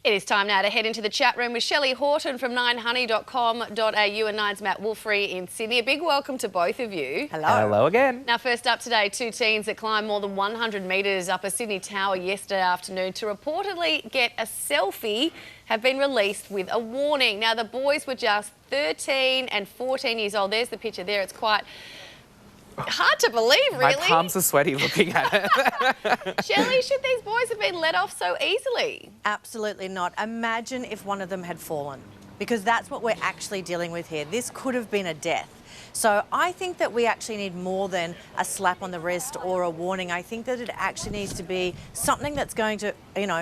It is time now to head into the chat room with Shelley Horton from 9honey.com.au and Nine's Matt Wolfrey in Sydney. A big welcome to both of you. Hello. Hello again. Now, first up today, two teens that climbed more than 100 metres up a Sydney tower yesterday afternoon to reportedly get a selfie have been released with a warning. Now, the boys were just 13 and 14 years old. There's the picture there. It's quite hard to believe, really. My palms are sweaty looking at it. Shelley, should these boys have been let off so easily? Absolutely not. Imagine if one of them had fallen, because that's what we're actually dealing with here. This could have been a death. So I think that we actually need more than a slap on the wrist or a warning. I think that it actually needs to be something that's going to,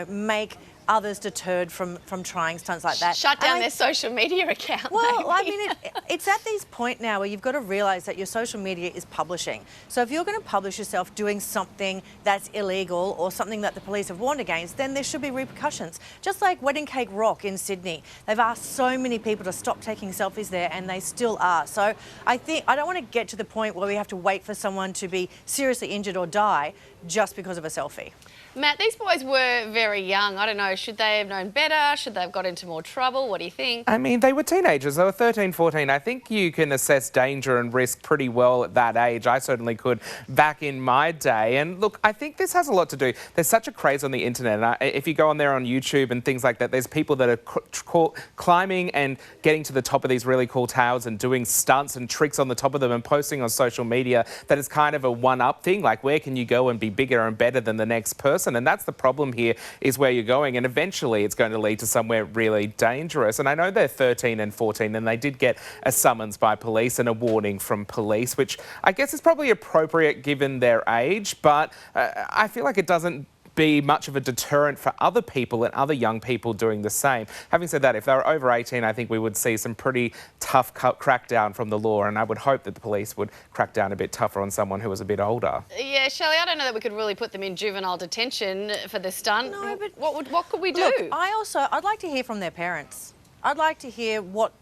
make others deterred from trying stunts like that. Shut down their social media account. Well, maybe. I mean, it's at this point now where you've got to realise that your social media is publishing. So if you're going to publish yourself doing something that's illegal or something that the police have warned against, then there should be repercussions. Just like Wedding Cake Rock in Sydney. They've asked so many people to stop taking selfies there and they still are. So I don't want to get to the point where we have to wait for someone to be seriously injured or die just because of a selfie. Matt, these boys were very young. I don't know, should they have known better? Should they have got into more trouble? What do you think? I mean, they were teenagers. They were 13, 14. I think you can assess danger and risk pretty well at that age. I certainly could back in my day. And look, I think this has a lot to do. There's such a craze on the internet. And if you go on there on YouTube and things like that, there's people that are climbing and getting to the top of these really cool towers and doing stunts and tricks on the top of them and posting on social media that is kind of a one-up thing. Like, where can you go and be bigger and better than the next person? And that's the problem here, is where you're going, and eventually it's going to lead to somewhere really dangerous. And I know they're 13 and 14 and they did get a summons by police and a warning from police, which I guess is probably appropriate given their age, but I feel like it doesn't be much of a deterrent for other people and other young people doing the same. Having said that, if they were over 18, I think we would see some pretty tough crackdown from the law, and I would hope that the police would crack down a bit tougher on someone who was a bit older. Yeah, Shelley, I don't know that we could really put them in juvenile detention for the stunt. No, but what could we do? Look, I'd like to hear from their parents. I'd like to hear what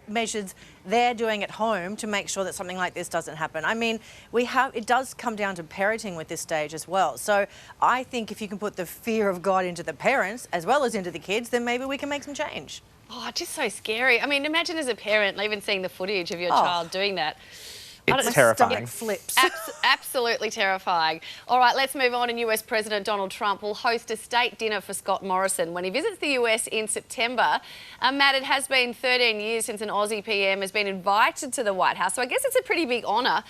measures they're doing at home to make sure that something like this doesn't happen. I mean, it does come down to parenting with this stage as well. So I think if you can put the fear of God into the parents as well as into the kids, then maybe we can make some change. Oh, just so scary. I mean, imagine as a parent even seeing the footage of your child doing that. It's terrifying. Flips. Absolutely terrifying. All right, let's move on. And US President Donald Trump will host a state dinner for Scott Morrison when he visits the US in September. Matt, it has been 13 years since an Aussie PM has been invited to the White House, so I guess it's a pretty big honour.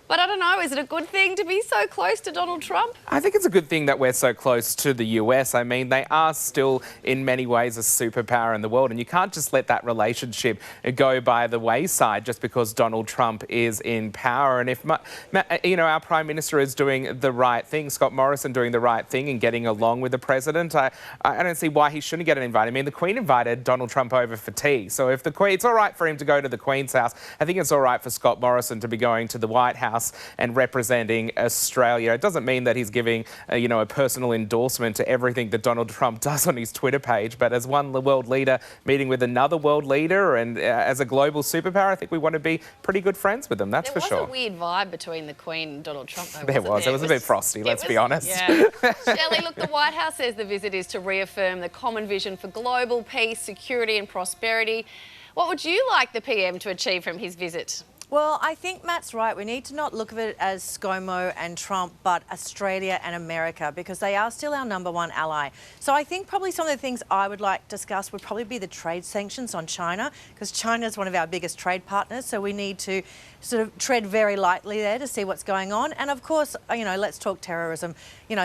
But I don't know, is it a good thing to be so close to Donald Trump? I think it's a good thing that we're so close to the US. I mean, they are still in many ways a superpower in the world, and you can't just let that relationship go by the wayside just because Donald Trump is in power. And if, our Prime Minister is doing the right thing, Scott Morrison doing the right thing and getting along with the President, I don't see why he shouldn't get an invite. I mean, the Queen invited Donald Trump over for tea. So if the Queen, it's all right for him to go to the Queen's house. I think it's all right for Scott Morrison to be going to the White House and representing Australia. It doesn't mean that he's giving, a personal endorsement to everything that Donald Trump does on his Twitter page, but as one world leader meeting with another world leader and as a global superpower, I think we want to be pretty good friends with them, that's for sure. There was a weird vibe between the Queen and Donald Trump, though, There was. It was a bit frosty, let's be honest. Yeah. Shelley, look, the White House says the visit is to reaffirm the common vision for global peace, security and prosperity. What would you like the PM to achieve from his visit? Well, I think Matt's right. We need to not look at it as Scomo and Trump, but Australia and America, because they are still our #1 ally. So I think probably some of the things I would like to discuss would probably be the trade sanctions on China, because China is one of our biggest trade partners. So we need to sort of tread very lightly there to see what's going on. And of course, let's talk terrorism.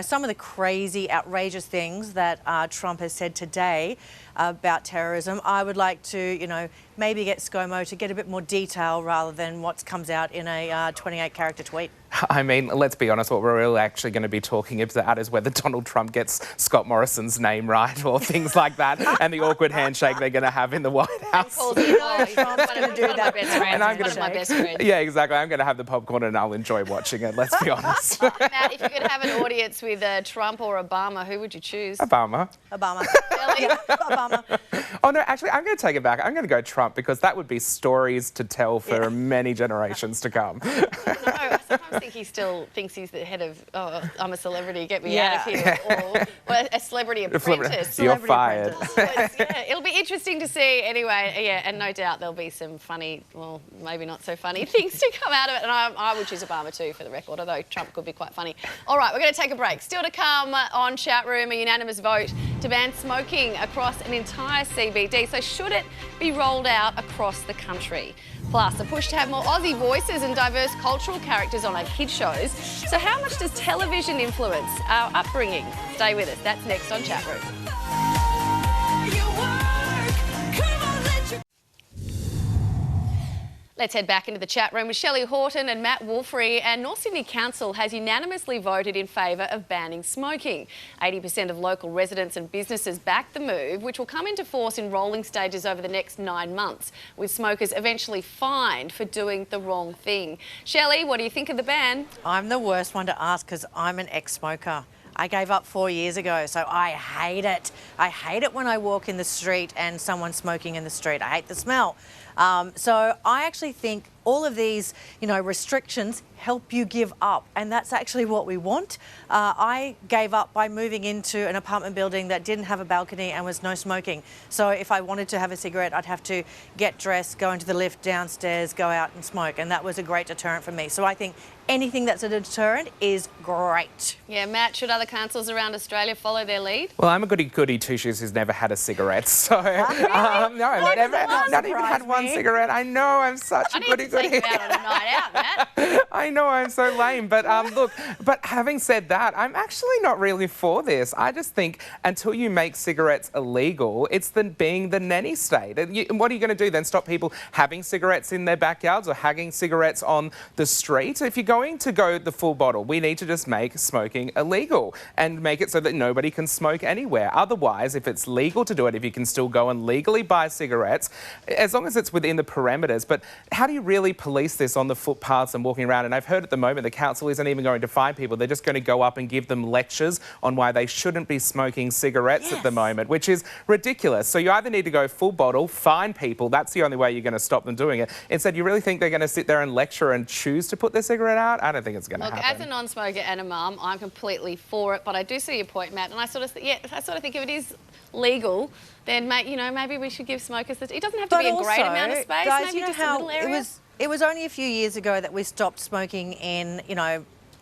Some of the crazy, outrageous things that Trump has said today about terrorism, I would like to, maybe get Scomo to get a bit more detail rather than what comes out in a 28-character tweet. I mean, let's be honest, what we're really actually going to be talking about is whether Donald Trump gets Scott Morrison's name right or things like that, and the awkward handshake they're going to have in the White House. Trump's going to do that. And I'm going to my best friend. Yeah, exactly. I'm going to have the popcorn and I'll enjoy watching it, let's be honest. Matt, if you could have an audience with Trump or Obama, who would you choose? Obama. Really? Obama. Oh, no, actually, I'm going to take it back. I'm going to go Trump, because that would be stories to tell for many generations to come. No, sometimes I think he still thinks he's the head of, oh, I'm a celebrity, get me out of here, or a celebrity apprentice. You're fired. Yeah, it'll be interesting to see anyway. Yeah, and no doubt there'll be some funny, well, maybe not so funny things to come out of it. And I would choose Obama too, for the record, although Trump could be quite funny. All right, we're going to take a break. Still to come on Chatroom, a unanimous vote to ban smoking across an entire CBD. So should it be rolled out across the country? Plus, a push to have more Aussie voices and diverse cultural characters on our kids' shows. So how much does television influence our upbringing? Stay with us. That's next on Chatroom. Let's head back into the chat room with Shelley Horton and Matt Wolfrey. And North Sydney Council has unanimously voted in favour of banning smoking. 80% of local residents and businesses back the move, which will come into force in rolling stages over the next 9 months, with smokers eventually fined for doing the wrong thing. Shelley, what do you think of the ban? I'm the worst one to ask because I'm an ex-smoker. I gave up 4 years ago, so I hate it. I hate it when I walk in the street and someone's smoking in the street. I hate the smell. So I actually think all of these, restrictions help you give up, and that's actually what we want. I gave up by moving into an apartment building that didn't have a balcony and was no smoking. So if I wanted to have a cigarette, I'd have to get dressed, go into the lift downstairs, go out and smoke, and that was a great deterrent for me. So I think anything that's a deterrent is great. Yeah, Matt, should other councils around Australia follow their lead? Well, I'm a goody two-shoes who's never had a cigarette, so Really? no, I've never, not even had one cigarette. I know I'm such a goody. Take you out on a night out, Matt. I know I'm so lame, but look, but having said that, I'm actually not really for this. I just think until you make cigarettes illegal, it's being the nanny state. And what are you going to do then? Stop people having cigarettes in their backyards or having cigarettes on the street? If you're going to go the full bottle, we need to just make smoking illegal and make it so that nobody can smoke anywhere. Otherwise, if it's legal to do it, if you can still go and legally buy cigarettes, as long as it's within the parameters. But how do you really police this on the footpaths and walking around? And I've heard at the moment the council isn't even going to fine people. They're just going to go up and give them lectures on why they shouldn't be smoking cigarettes at the moment, which is ridiculous. So you either need to go full bottle, fine people. That's the only way you're going to stop them doing it. Instead, you really think they're going to sit there and lecture and choose to put their cigarette out? I don't think it's going to happen. Look, as a non-smoker and a mum, I'm completely for it, but I do see your point, Matt, and I sort of think if it is legal, then maybe we should give smokers it doesn't have to be a great amount of space. Guys, maybe just a little area. It was only a few years ago that we stopped smoking in,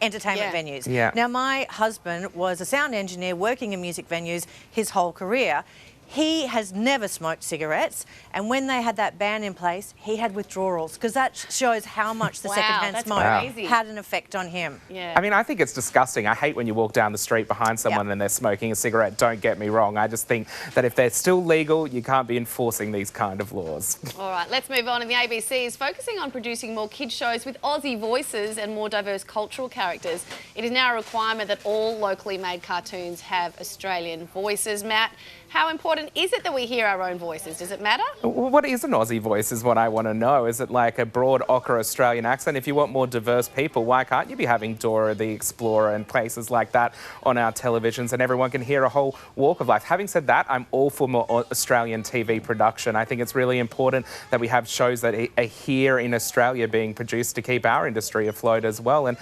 entertainment venues. Yeah. Now, my husband was a sound engineer working in music venues his whole career. He has never smoked cigarettes, and when they had that ban in place, he had withdrawals, because that shows how much the secondhand smoke had an effect on him. Yeah. I mean, I think it's disgusting. I hate when you walk down the street behind someone and they're smoking a cigarette. Don't get me wrong. I just think that if they're still legal, you can't be enforcing these kind of laws. All right, let's move on. And the ABC is focusing on producing more kids shows with Aussie voices and more diverse cultural characters. It is now a requirement that all locally made cartoons have Australian voices. Matt, how important is it that we hear our own voices? Does it matter? Well, what is an Aussie voice is what I want to know. Is it like a broad ochre Australian accent? If you want more diverse people, why can't you be having Dora the Explorer and places like that on our televisions and everyone can hear a whole walk of life? Having said that, I'm all for more Australian TV production. I think it's really important that we have shows that are here in Australia being produced to keep our industry afloat as well. And,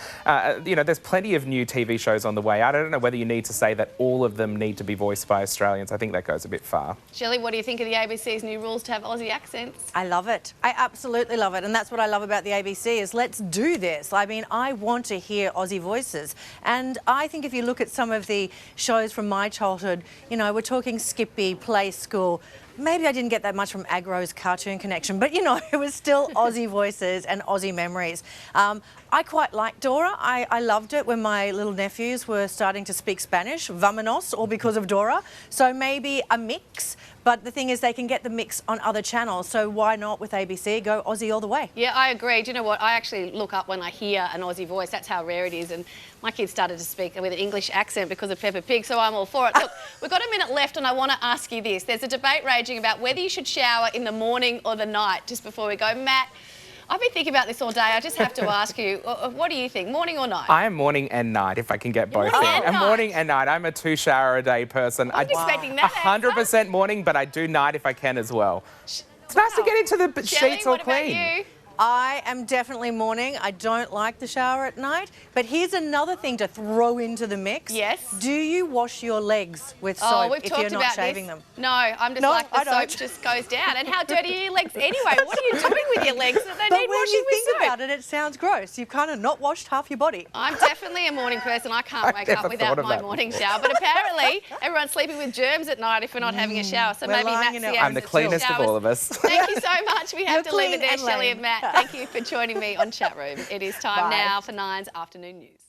there's plenty of new TV shows on the way. I don't know whether you need to say that all of them need to be voiced by Australians. I think that goes a bit far. Shelley, what do you think of the ABC's new rules to have Aussie accents? I love it. I absolutely love it. And that's what I love about the ABC is let's do this. I mean, I want to hear Aussie voices. And I think if you look at some of the shows from my childhood, we're talking Skippy, Play School. Maybe I didn't get that much from Agro's Cartoon Connection, but it was still Aussie voices and Aussie memories. I quite liked Dora. I loved it when my little nephews were starting to speak Spanish, vamonos, all because of Dora. So maybe a mix, but the thing is they can get the mix on other channels, so why not with ABC go Aussie all the way? Yeah, I agree. Do you know what? I actually look up when I hear an Aussie voice. That's how rare it is. And my kids started to speak with an English accent because of Peppa Pig, so I'm all for it. Look, we've got a minute left and I want to ask you this. There's a debate raging about whether you should shower in the morning or the night, just before we go. Matt, I've been thinking about this all day. I just have to ask you, what do you think, morning or night? I am morning and night, if I can get both in. Morning and night. I'm a 2-shower-a-day person. I wasn't expecting that. 100% morning, but I do night if I can as well. It's nice to get into the sheets all clean. About you? I am definitely morning. I don't like the shower at night. But here's another thing to throw into the mix. Yes. Do you wash your legs with soap Oh, we've if talked you're not about shaving this. them? No, I'm just No, like the I soap don't. just goes down. And how dirty are your legs anyway? What are you doing with your legs that they But need when washing you with think soap? about it, it sounds gross. You've kind of not washed half your body. I'm definitely a morning person. I can't wake never up without thought of my that morning shower. But apparently, everyone's sleeping with germs at night if we're not having a shower. So We're maybe lying Matt's in our the own I'm the answer to cleanest of showers. all of us. Thank you so much. We have You're to leave it clean there, and Shelley lame. and Matt. Thank you for joining me on Chatroom. It is time Bye. now for 9's afternoon news.